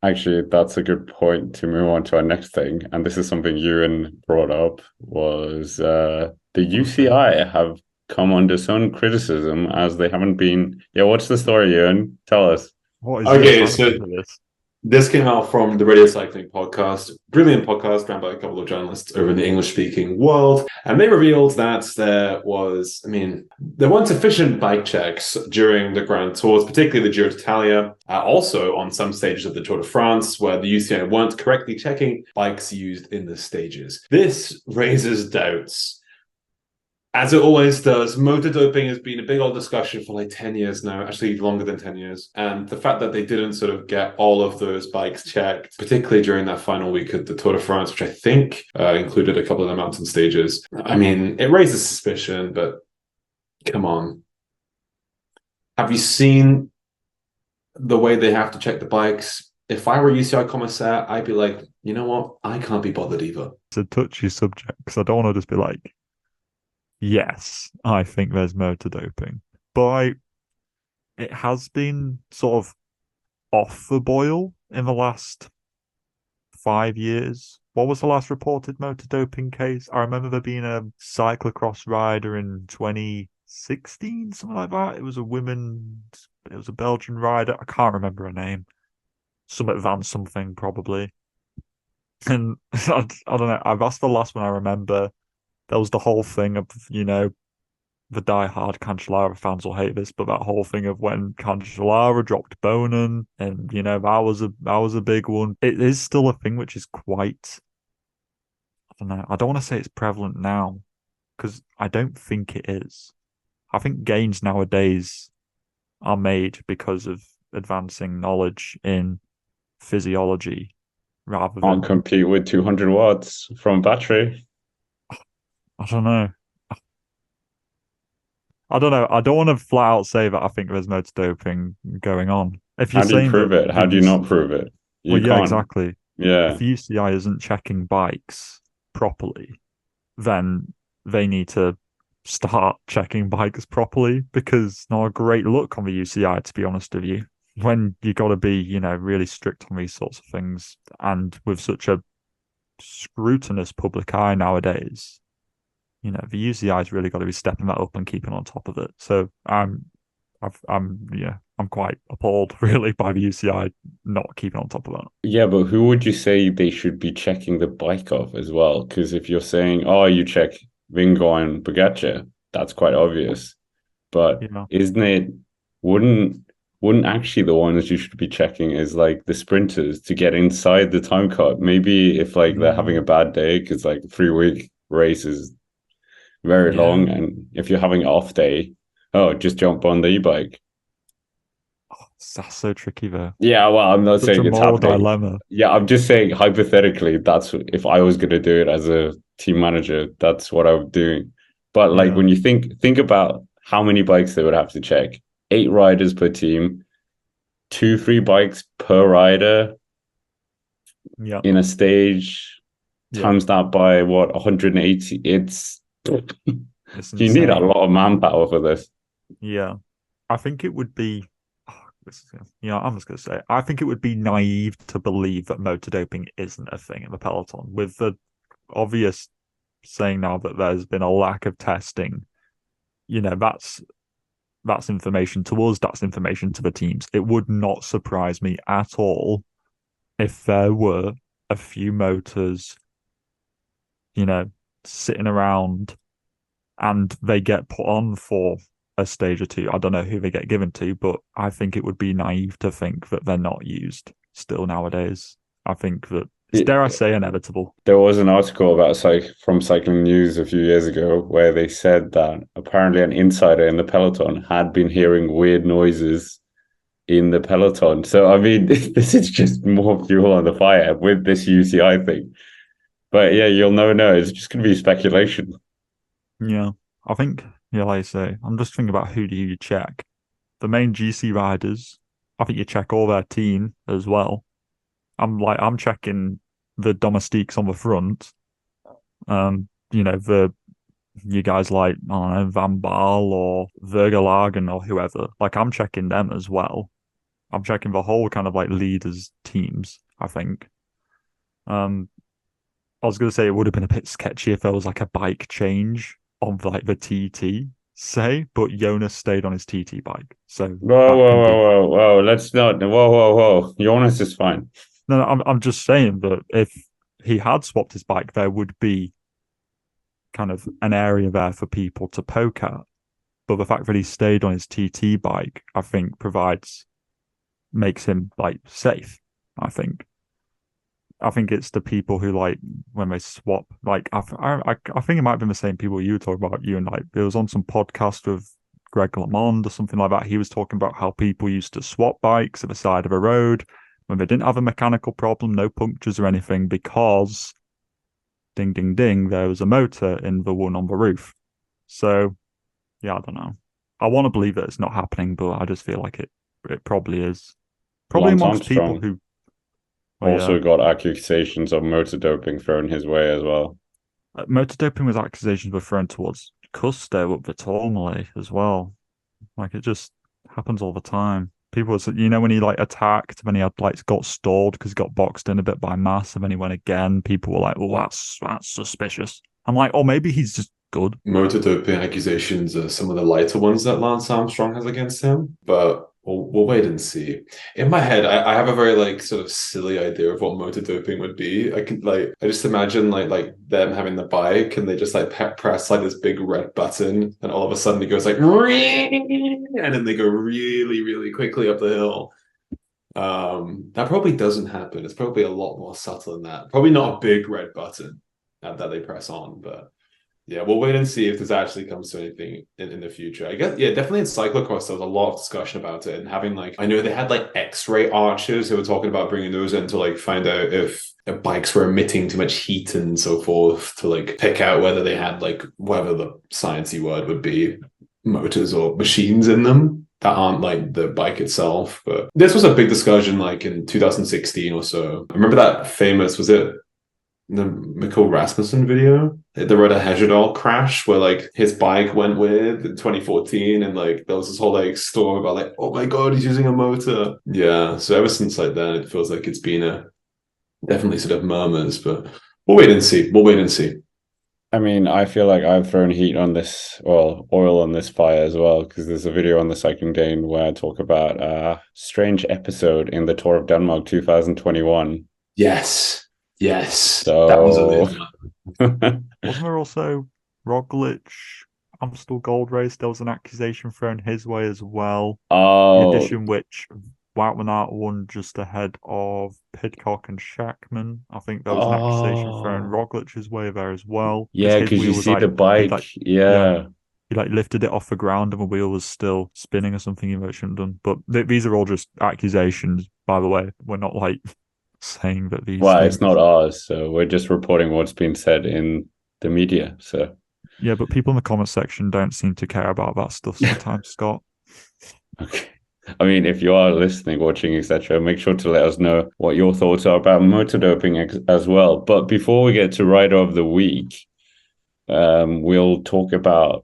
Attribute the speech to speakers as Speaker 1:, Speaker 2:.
Speaker 1: Actually, that's a good point to move on to our next thing. And this is something Ewan brought up was the
Speaker 2: Okay.
Speaker 1: UCI have come under some criticism as they haven't been. Yeah, what's the story, Ewan? Tell us.
Speaker 2: What is this?
Speaker 3: Okay,
Speaker 2: I haven't
Speaker 3: so
Speaker 2: heard of this.
Speaker 3: this came out from the Radio Cycling Podcast, brilliant podcast ran by a couple of journalists over in the English speaking world. And they revealed that there weren't sufficient bike checks during the Grand Tours, particularly the Giro d'Italia, also on some stages of the Tour de France, where the UCI weren't correctly checking bikes used in the stages. This raises doubts as it always does. Motor doping has been a big old discussion for like 10 years now, actually longer than 10 years. And the fact that they didn't sort of get all of those bikes checked, particularly during that final week of the Tour de France, which I think included a couple of the mountain stages, I mean, it raises suspicion, but come on. Have you seen the way they have to check the bikes? If I were UCI commissaire, I'd be like, you know what? I can't be bothered either.
Speaker 2: It's a touchy subject because I don't want to just be like, yes, I think there's motor doping. But it has been sort of off the boil in the last 5 years. What was the last reported motor doping case? I remember there being a cyclocross rider in 2016, something like that. It was a Belgian rider. I can't remember her name. Some advanced something, probably. And I don't know. That's the last one I remember. There was the whole thing of, the die-hard Cancellara fans will hate this, but that whole thing of when Cancellara dropped Bonin, and that was a big one. It is still a thing which is quite, I don't know. I don't want to say it's prevalent now because I don't think it is. I think gains nowadays are made because of advancing knowledge in physiology rather
Speaker 1: Can't
Speaker 2: than,
Speaker 1: compete with 200 watts from battery.
Speaker 2: I don't know. I don't know. I don't want to flat out say that I think there's motor doping going on. If you're
Speaker 1: How do you
Speaker 2: saying that
Speaker 1: prove it?
Speaker 2: the
Speaker 1: How do you
Speaker 2: use,
Speaker 1: not prove it?
Speaker 2: well,
Speaker 1: You
Speaker 2: yeah,
Speaker 1: can't.
Speaker 2: exactly. If
Speaker 1: Yeah.
Speaker 2: the UCI isn't checking bikes properly, then they need to start checking bikes properly because it's not a great look on the UCI, to be honest with you. When you got to be, really strict on these sorts of things, and with such a scrutinous public eye nowadays, the UCI's really got to be stepping that up and keeping on top of it. So I'm quite appalled really by the UCI not keeping on top of that.
Speaker 1: Yeah, but who would you say they should be checking the bike of as well? Because if you're saying, oh, you check Vingo and Pogacar, that's quite obvious. But
Speaker 2: You know,
Speaker 1: isn't it, wouldn't wouldn't actually the ones you should be checking is like the sprinters to get inside the time cut? Maybe if like they're having a
Speaker 2: mm,
Speaker 1: bad day, because like 3 week race is very
Speaker 2: yeah,
Speaker 1: long, and if you're having an off day, oh, just jump on the e-bike.
Speaker 2: that's so tricky though.
Speaker 1: Yeah, well, I'm not
Speaker 2: Such a
Speaker 1: saying it's
Speaker 2: moral
Speaker 1: happening.
Speaker 2: dilemma.
Speaker 1: Yeah, I'm just saying hypothetically, that's if I was going to do it as a team manager, that's what I would do. But like
Speaker 2: Yeah,
Speaker 1: when you think about how many bikes they would have to check, 8 riders per team, 2, 3 bikes per rider
Speaker 2: yeah,
Speaker 1: in a stage,
Speaker 2: yeah.
Speaker 1: times that by what, 180. It's
Speaker 2: It's
Speaker 1: you need a
Speaker 2: insane.
Speaker 1: lot of manpower for this.
Speaker 2: Yeah, I think it would be. I'm just gonna say, I think it would be naive to believe that motor doping isn't a thing in the peloton, with the obvious saying now that there's been a lack of testing. That's information to us. That's information to the teams. It would not surprise me at all if there were a few motors, you know, sitting around and they get put on for a stage or two. I don't know who they get given to, but I think it would be naive to think that they're not used still nowadays. I think that it's, dare I
Speaker 1: It,
Speaker 2: say, inevitable.
Speaker 1: There was an article about from Cycling News a few years ago where they said that apparently an insider in the peloton had been hearing weird noises in the peloton. So I mean, this is just more fuel on the fire with this UCI thing. But yeah, you'll never know. It's just going to be speculation.
Speaker 2: Yeah, I think, yeah, like I say, I'm just thinking about who do you check. The main GC riders, I think you check all their team as well. I'm checking the domestiques on the front. The you guys like, I don't know, Van Baal or Vergelagen or whoever. Like I'm checking them as well. I'm checking the whole kind of like leaders teams, I think. I was gonna say it would have been a bit sketchy if there was like a bike change on like the TT, say, but Jonas stayed on his TT bike. So
Speaker 1: Whoa,
Speaker 2: that
Speaker 1: whoa,
Speaker 2: can be
Speaker 1: whoa, whoa, whoa! Let's not. Whoa, whoa, whoa! Jonas is fine.
Speaker 2: no, I'm just saying that if he had swapped his bike, there would be kind of an area there for people to poke at. But the fact that he stayed on his TT bike, I think, makes him like safe. I think. I think it's the people who like when they swap. Like I think it might have been the same people you were talking about. You and like it was on some podcast with Greg LeMond or something like that. He was talking about how people used to swap bikes at the side of a road when they didn't have a mechanical problem, no punctures or anything, because ding ding ding, there was a motor in the one on the roof. So yeah, I don't know. I want to believe that it's not happening, but I just feel like it probably is. Probably
Speaker 1: Lance
Speaker 2: amongst people
Speaker 1: Armstrong
Speaker 2: who
Speaker 1: also got accusations of motor doping thrown his way as well.
Speaker 2: motor doping with accusations were thrown towards Custo up the Tormally as well. Like it just happens all the time. People, when he like attacked, when he had like got stalled because he got boxed in a bit by Mass, and then he went again. People were like, "Well, that's suspicious." I'm like, "Oh, maybe he's just good."
Speaker 3: Motor doping accusations are some of the lighter ones that Lance Armstrong has against him, but we'll wait and see. In my head, I have a very like sort of silly idea of what motor doping would be. I just imagine like them having the bike and they just like press like this big red button, and all of a sudden it goes like, and then they go really really quickly up the hill. That probably doesn't happen. It's probably a lot more subtle than that. Probably not a big red button that they press on, but. Yeah, we'll wait and see if this actually comes to anything in the future. I guess, yeah, definitely in cyclocross, there was a lot of discussion about it and having like, I know they had like X-ray archers who were talking about bringing those in to like find out if bikes were emitting too much heat and so forth to like pick out whether they had like, whatever the sciencey word would be, motors or machines in them that aren't like the bike itself. But this was a big discussion like in 2016 or so. I remember that famous, was it the Mikkel Rasmussen video, the Roda Hejerdal crash where like his bike went weird in 2014 and like there was this whole like story about like, oh my god, he's using a motor. Yeah, so ever since like then it feels like it's been a definitely sort of murmurs, but we'll wait and see.
Speaker 1: I mean, I feel like I've thrown heat on this, well, oil on this fire as well, because there's a video on the Cycling Dane where I talk about a strange episode in the Tour of Denmark 2021.
Speaker 3: Yes,
Speaker 1: So
Speaker 3: that was amazing.
Speaker 2: Wasn't there also Roglic, Amstel Gold Race? There was an accusation thrown his way as well. The edition which Wout van Aert won just ahead of Pidcock and Shackman. I think there was an accusation thrown Roglic's way there as well.
Speaker 1: Yeah, because you see the bike.
Speaker 2: He like lifted it off the ground and the wheel was still spinning or something he shouldn't have done. But these are all just accusations, by the way. We're not like saying that these things...
Speaker 1: it's not ours, so we're just reporting what's been said in the media. So
Speaker 2: yeah, but people in the comment section don't seem to care about that stuff sometimes, Scott.
Speaker 1: Okay. I mean, if you are listening, watching, etc., make sure to let us know what your thoughts are about motor doping as well. But before we get to Rider of the Week, we'll talk about